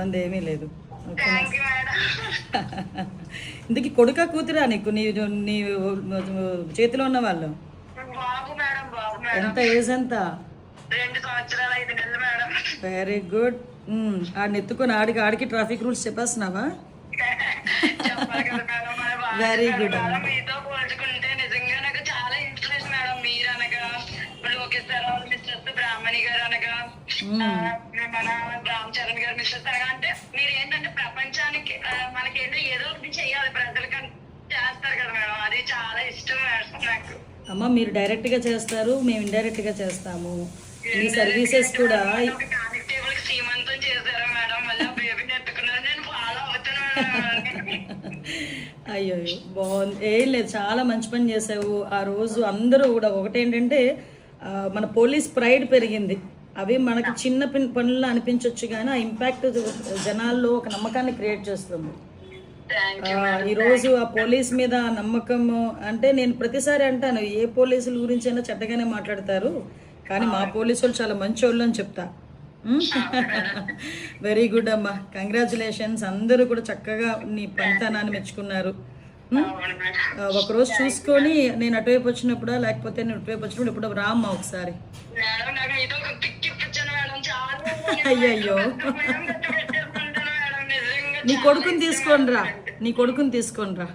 ఇబ్బంది ఏమీ లేదు. ఓకేనా? Thank you madam. ఇందుకు కొడుకా కూతురా నీకు? నీ నీ చేతిలో ఉన్న వాళ్ళు బాబు మేడం, బాబు మేడం. ఎంత ఏజ్ ఎంత? 2 సంవత్సరాలు 5 నెలలు మేడం. Very good. ఆడిని ఎత్తుకొని ఆడికి ట్రాఫిక్ రూల్స్ చెప్పేస్తున్నావా? చెప్పాలి కదా మేడం, మన బాగా వెరీ గుడ్ మేడం. అమ్మా. మీతో పోల్చుకుంటే నిజంగా నాకు చాలా ఇన్స్పిరేషన్ మేడం. మీరు అనగా లోకేష్ సార్ మిస్టర్స్ బ్రాహ్మణి గారు అనగా మన రామ్ చరణ్ గారు మిస్టర్స్ అనగా, అంటే మీరు ఏంటంటే ప్రపంచానికి మనకేంటో ఏదో ఒకటి చెయ్యాలి ప్రజలకి చేస్తారు కదా మేడం. అది చాలా ఇష్టం మేడం నాకు. అమ్మ మీరు డైరెక్ట్గా చేస్తారు, మేము ఇండైరెక్ట్గా చేస్తాము. ఈ సర్వీసెస్ కూడా కానిస్టేబుల్ కి సీమంతం చేశారు మేడం. మళ్ళీ బేబీని ఎత్తుకున్నారు. నేను ఫాలో అవుతాను మేడం. అయ్యో బాగుంది. ఏం లేదు, చాలా మంచి పని చేసావు. ఆ రోజు అందరూ కూడా ఒకటేంటంటే మన పోలీస్ ప్రైడ్ పెరిగింది. అవి మనకి చిన్న పనులు అనిపించవచ్చు కానీ ఆ ఇంపాక్ట్ జనాల్లో ఒక నమ్మకాన్ని క్రియేట్ చేస్తుంది. ఈరోజు ఆ పోలీస్ మీద నమ్మకము అంటే నేను ప్రతిసారి అంటాను, ఏ పోలీసుల గురించి అయినా చెడ్డగానే మాట్లాడతారు కానీ మా పోలీసు వాళ్ళు చాలా మంచి వాళ్ళు అని చెప్తా. వెరీ గుడ్ అమ్మా, కంగ్రాచులేషన్స్. అందరూ కూడా చక్కగా నీ పనితనాన్ని మెచ్చుకున్నారు. ఒకరోజు చూసుకొని నేను అటువైపు వచ్చినప్పుడు లేకపోతే నేను అటువైపు వచ్చినప్పుడు ఇప్పుడు రామ్మా ఒకసారి. అయ్యయ్యో, నీ కొడుకుని తీసుకొని రా, నీ కొడుకుని తీసుకొని రా.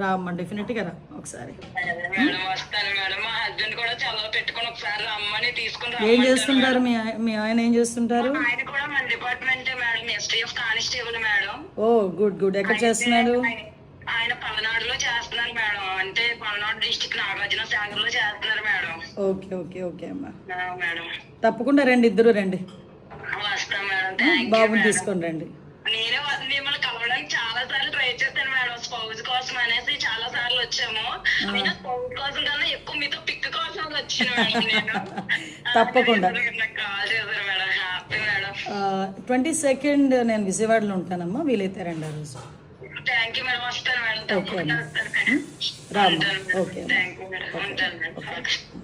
రామ్మా డెఫినెట్గా రా ఒకసారి. ఏం చేస్తుంటారు మీ ఆయన? ఏం చేస్తుంటారు? ఓ గుడ్ గుడ్. ఎక్కడ చేస్తున్నాడు? ఆయన పల్నాడులో చేస్తున్నారు మేడం. అంటే పల్నాడు డిస్ట్రిక్ట్ నాగార్జున సాగర్ లో చేస్తున్నారు మేడం. ఓకే ఓకే ఓకే అమ్మా, మేడం తప్పకుండా రండి, ఇద్దరు రండి. వస్తాం మేడం. బాబుని తీసుకొని రండి. నేనే మిమ్మల్ని కలవడానికి చాలా సార్లు ట్రై చేశాను మేడం. స్పౌజ్ కోసం అనేసి చాలా సార్లు వచ్చాము. అయినా స్పౌజ్ కోసం కన్నా ఎక్కువ మీతో పిక్ కోసం వచ్చాను మేడం నేను. తప్పకుండా కాల్ చేశారు మేడం. Happy madam. 22nd నేను విజయవాడలో ఉంటానమ్మా, వీలైతే రండి ఆ రోజు. Thank you madam. వస్తాను మేడం. ఓకే రామ్మా. Okay thank you madam. ఉంటాను మేడం.